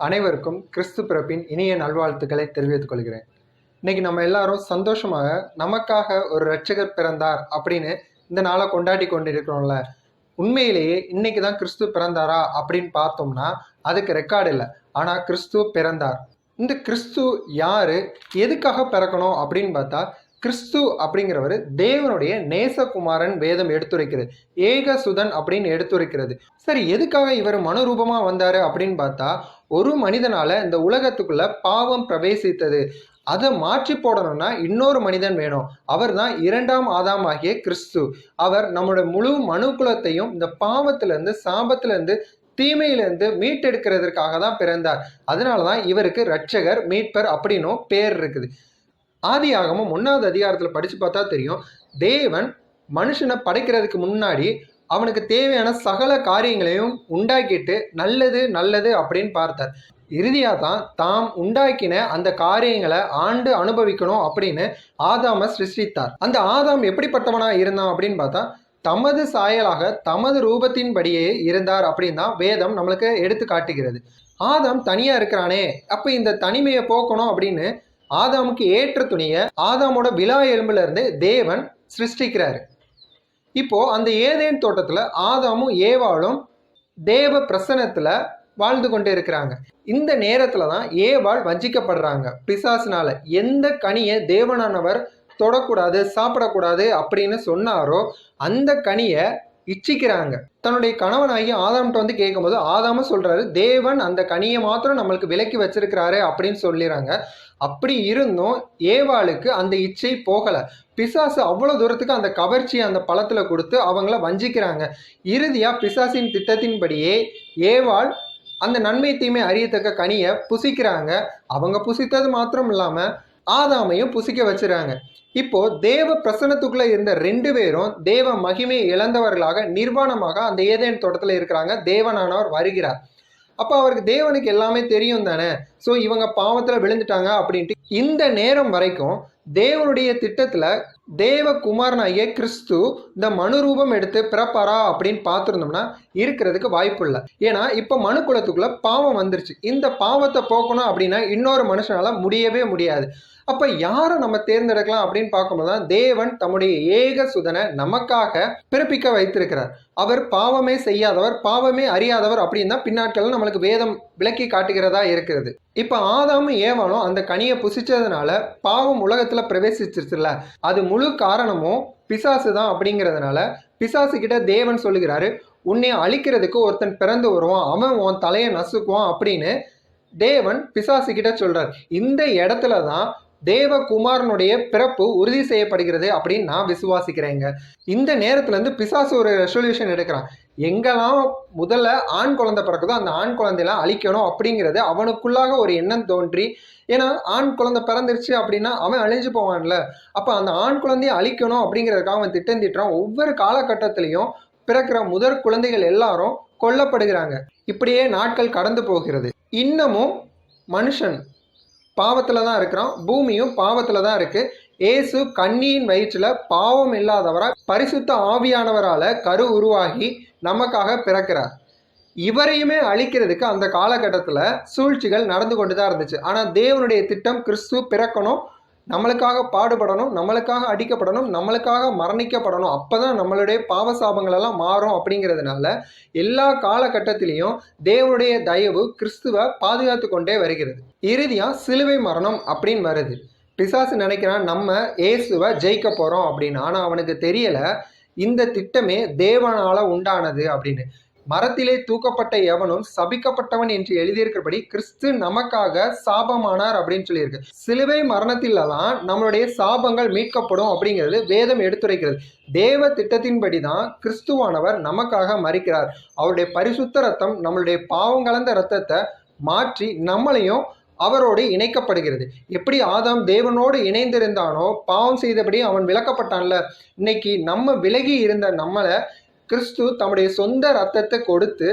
அனைவருக்கும் கிறிஸ்து பிறப்பின் இனிய நல்வாழ்த்துக்களை தெரிவித்துக் கொள்கிறேன். இன்னைக்கு நம்ம எல்லாரும் சந்தோஷமாக நமக்காக ஒரு இரட்சகர் பிறந்தார் அப்படின்னு இந்த நாளை கொண்டாடி கொண்டிருக்கிறோம்ல. உண்மையிலேயே இன்னைக்கு தான் கிறிஸ்து பிறந்தாரா அப்படின்னு பார்த்தோம்னா அதுக்கு ரெக்கார்டு இல்லை. ஆனால் கிறிஸ்து பிறந்தார். இந்த கிறிஸ்து யாரு, எதுக்காக பிறக்கணும் அப்படின்னு பார்த்தா, கிறிஸ்து அப்படிங்கிறவர் தேவனுடைய நேசகுமாரன் வேதம் எடுத்துரைக்கிறது. ஏகசுதன் அப்படின்னு எடுத்துரைக்கிறது. சரி, எதுக்காக இவர் மனுரூபமா வந்தாரு அப்படின்னு பார்த்தா, ஒரு மனிதனால இந்த உலகத்துக்குள்ள பாவம் பிரவேசித்தது, அதை மாற்றி போடணும்னா இன்னொரு மனிதன் வேணும். அவர் தான் இரண்டாம் ஆதாம் ஆகிய கிறிஸ்து. அவர் நம்மளோட முழு மனுக்குலத்தையும் இந்த பாவத்திலிருந்து, சாபத்திலிருந்து, தீமையிலிருந்து மீட்டெடுக்கிறதுக்காக தான் பிறந்தார். அதனாலதான் இவருக்கு இரட்சகர், மீட்பர் அப்படின்னும் பேர் இருக்குது. ஆதியாகமம் 1வது அதிகாரத்தில் படிச்சு பார்த்தா தெரியும், தேவன் மனுஷனை படைக்கிறதுக்கு முன்னாடி அவனுக்கு தேவையான சகல காரியங்களையும் உண்டாக்கிட்டு நல்லது நல்லது அப்படின்னு பார்த்தார். இறுதியாக தான் தாம் உண்டாக்கின அந்த காரியங்களை ஆண்டு அனுபவிக்கணும் அப்படின்னு ஆதாமை சிருஷ்டித்தார். அந்த ஆதாம் எப்படிப்பட்டவனா இருந்தான் அப்படின்னு பார்த்தா, தமது சாயலாக தமது ரூபத்தின்படியே இருந்தார் அப்படின்னு தான் வேதம் நம்மளுக்கு எடுத்து காட்டுகிறது. ஆதாம் தனியா இருக்கிறானே, அப்ப இந்த தனிமையை போக்கணும் அப்படின்னு ஆதாமுக்கு ஏற்ற துணியை ஆதாமோட விலா எலும்புல இருந்து தேவன் சிருஷ்டிக்கிறாரு. இப்போ அந்த ஏதேன் தோட்டத்துல ஆதாமும் ஏவாளும் தேவ பிரசன்னத்துல வாழ்ந்து கொண்டு இருக்கிறாங்க. இந்த நேரத்துல தான் ஏவாள் வஞ்சிக்கப்படுறாங்க பிசாசுனால. எந்த கனியை தேவனானவர் தொடக்கூடாது, சாப்பிடக்கூடாது அப்படின்னு சொன்னாரோ அந்த கனியை இச்சிக்கிறாங்க. தன்னுடைய கணவனாகி ஆதாம்கிட்ட வந்து கேட்கும்போது ஆதாம சொல்றாரு, தேவன் அந்த கனியை மாத்திரம் நம்மளுக்கு விலக்கி வச்சிருக்கிறாரு அப்படின்னு சொல்லிடுறாங்க. அப்படி இருந்தும் ஏவாளுக்கு அந்த இச்சை போகல. பிசாசு அவ்வளவு தூரத்துக்கு அந்த கவர்ச்சி அந்த பழத்துல கொடுத்து அவங்கள வஞ்சிக்கிறாங்க. இறுதியா பிசாசின் திட்டத்தின்படியே ஏவாள் அந்த நன்மை தீமை அறியத்தக்க கனியை புசிக்கிறாங்க. அவங்க புசித்தது மாத்திரம் இல்லாம ஆதாமையும் புசிக்க வச்சுறாங்க. இப்போ தேவ பிரசன்னத்துக்குள்ள இருந்த 2 பேரும் தேவ மகிமையை இழந்தவர்களாக நிர்வாணமாக அந்த ஏதேன் தோட்டத்துல இருக்கிறாங்க. தேவனானவர் வருகிறார். அப்போ அவருக்கு தேவனுக்கு எல்லாமே தெரியும் தானே. ஸோ இவங்க பாவத்துல விழுந்துட்டாங்க அப்படின்ட்டு இந்த நேரம் வரைக்கும் தேவனுடைய திட்டத்துல தேவகுமாரனாகிய கிறிஸ்து இந்த மனுரூபம் எடுத்து பிறப்பாரா அப்படின்னு பார்த்துருந்தோம்னா இருக்கிறதுக்கு வாய்ப்பு இல்லை. ஏன்னா இப்ப மனு குலத்துக்குள்ள பாவம் வந்துருச்சு. இந்த பாவத்தை போக்கணும் அப்படின்னா இன்னொரு மனுஷனால முடியவே முடியாது. அப்ப யாரை நம்ம தேர்ந்தெடுக்கலாம் அப்படின்னு பார்க்கும்போதுதான் தேவன் தம்முடைய ஏக சுதனை நமக்காக பிறப்பிக்க வைத்திருக்கிறார். அவர் பாவமே செய்யாதவர், பாவமே அறியாதவர் அப்படின்னு தான் பின்னாட்கள் நம்மளுக்கு வேதம் விளக்கி காட்டுகிறதா இருக்கிறது. இப்ப ஆதாமும் ஏவாளும் அந்த கனியை புசிச்சதுனால பாவம் உலகத்துல பிரவேசிச்சிருச்சுல, அது முழு காரணமும் பிசாசு தான். அப்படிங்கிறதுனால பிசாசு கிட்ட தேவன் சொல்லுகிறாரு, உன்னை அழிக்கிறதுக்கு ஒருத்தன் பிறந்து வருவான், அவன் உன் தலையை நசுக்குவான் அப்படின்னு தேவன் பிசாசு கிட்ட சொல்றார். இந்த இடத்துல தான் தேவகுமாரனுடைய பிறப்பு உறுதி செய்யப்படுகிறது அப்படின்னு நான் விசுவாசிக்கிறேங்க. இந்த நேரத்துல இருந்து பிசாசு ஒரு ரெசல்யூஷன் எடுக்கிறான். எங்கெல்லாம் முதல்ல ஆண் குழந்தை பிறக்குதோ அந்த ஆண் குழந்தையெல்லாம் அழிக்கணும் அப்படிங்கிறது அவனுக்குள்ளாக ஒரு எண்ணம் தோன்றி, ஏன்னா ஆண் குழந்தை பிறந்துருச்சு அப்படின்னா அவன் அழிஞ்சு போவான்ல. அப்ப அந்த ஆண் குழந்தைய அழிக்கணும் அப்படிங்கிறதுக்காக அவன் திட்டம் தீட்டுறான். ஒவ்வொரு காலகட்டத்திலையும் பிறக்கிற முதற் குழந்தைகள் எல்லாரும் கொல்லப்படுகிறாங்க. இப்படியே நாட்கள் கடந்து போகிறது. இன்னமும் மனுஷன் பாவத்துல தான் இருக்கிறான், பூமியும் பாவத்துல தான் இருக்கு. ஏசு கன்னியின் வயிற்றுல பாவம் இல்லாதவரா பரிசுத்த ஆவியானவரால கரு உருவாகி நமக்காக பிறக்கிறார். இவரையுமே அழிக்கிறதுக்கு அந்த காலகட்டத்துல சூழ்ச்சிகள் நடந்து கொண்டுதான் இருந்துச்சு. ஆனா தேவனுடைய திட்டம் கிறிஸ்து பிறக்கணும், நம்மளுக்காக பாடுபடணும், நம்மளுக்காக அடிக்கப்படணும், நம்மளுக்காக மரணிக்கப்படணும், அப்பதான் நம்மளுடைய பாவ சாபங்கள் எல்லாம் மாறும். அப்படிங்கிறதுனால எல்லா காலகட்டத்திலையும் தேவனுடைய தயவு கிறிஸ்துவ பாதுகாத்து கொண்டே வருகிறது. இறுதியா சிலுவை மரணம் அப்படின்னு வருது. பிசாசு நினைக்கிறான் நம்ம இயேசுவை ஜெயிக்க போறோம் அப்படின்னு. ஆனா அவனுக்கு தெரியல இந்த திட்டமே தேவனால உண்டானது அப்படின்னு. மரத்திலே தூக்கப்பட்ட எவனும் சபிக்கப்பட்டவன் என்று எழுதியிருக்கிறபடி கிறிஸ்து நமக்காக சாபமானார் அப்படின்னு சொல்லியிருக்கு. சிலுவை மரணத்தில்தான் நம்மளுடைய சாபங்கள் மீட்கப்படும் அப்படிங்கிறது வேதம் எடுத்துரைக்கிறது. தேவ திட்டத்தின்படி தான் கிறிஸ்துவானவர் நமக்காக மரிக்கிறார். அவருடைய பரிசுத்த ரத்தம் நம்மளுடைய பாவம் கலந்த ரத்தத்தை மாற்றி நம்மளையும் அவரோடு இணைக்கப்படுகிறது. எப்படி ஆதாம் தேவனோடு இணைந்திருந்தானோ, பாவம் செய்தபடி அவன் விலக்கப்பட்டான்ல, இன்னைக்கு நம்ம விலகி இருந்த நம்மளை கிறிஸ்து தம்முடைய சொந்த ரத்தத்தை கொடுத்து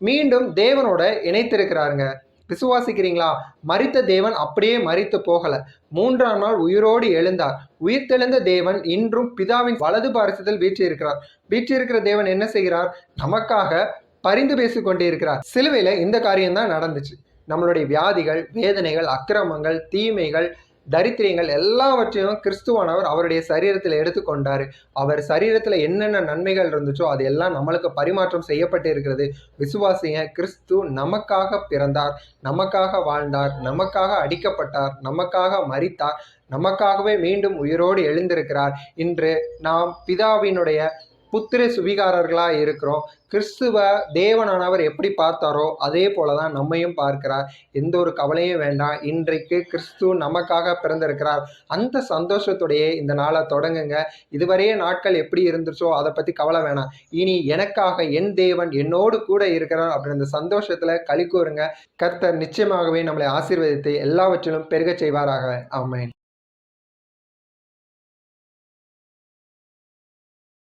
மீண்டும் தேவனோட இணைத்திருக்கிறாருங்க. விசுவாசிக்கிறீங்களா? மரித்த தேவன் அப்படியே மரித்து போகல, 3ஆம் நாள் உயிரோடு எழுந்தார். உயிர்த்தெழுந்த தேவன் இன்றும் பிதாவின் வலது பாரிசத்தில் வீற்றிருக்கிறார். வீற்றிருக்கிற தேவன் என்ன செய்கிறார்? நமக்காக பரிந்து பேசிக் கொண்டே இருக்கிறார். சிலுவையில இந்த காரியம் தான் நடந்துச்சு. நம்மளுடைய வியாதிகள், வேதனைகள், அக்கிரமங்கள், தீமைகள், தரித்திரியங்கள் எல்லாவற்றையும் கிறிஸ்துவானவர் அவருடைய சரீரத்தில் எடுத்துக்கொண்டாரு. அவர் சரீரத்தில் என்னென்ன நன்மைகள் இருந்துச்சோ அது எல்லாம் நம்மளுக்கு பரிமாற்றம் செய்யப்பட்டு இருக்கிறது. விசுவாசிங்க, கிறிஸ்து நமக்காக பிறந்தார், நமக்காக வாழ்ந்தார், நமக்காக அடிக்கப்பட்டார், நமக்காக மரித்தார், நமக்காகவே மீண்டும் உயிரோடு எழுந்திருக்கிறார். இன்று நாம் பிதாவினுடைய புத்திர சுவிகாரர்களாக இருக்கிறோம். கிறிஸ்துவ தேவனானவர் எப்படி பார்த்தாரோ அதே போலதான் நம்மையும் பார்க்கிறார். எந்த ஒரு கவலையும் வேண்டாம். இன்றைக்கு கிறிஸ்து நமக்காக பிறந்திருக்கிறார். அந்த சந்தோஷத்துடைய இந்த நாளை தொடங்குங்க. இதுவரையே நாட்கள் எப்படி இருந்துச்சோ அதை பற்றி கவலை வேணாம். இனி எனக்காக என் தேவன் என்னோடு கூட இருக்கிறார் அப்படின்ற சந்தோஷத்தில் களி கூறுங்க. கர்த்தர் நிச்சயமாகவே நம்மளை ஆசீர்வதித்து எல்லாவற்றிலும் பெருகச் செய்வாராக. ஆமென்.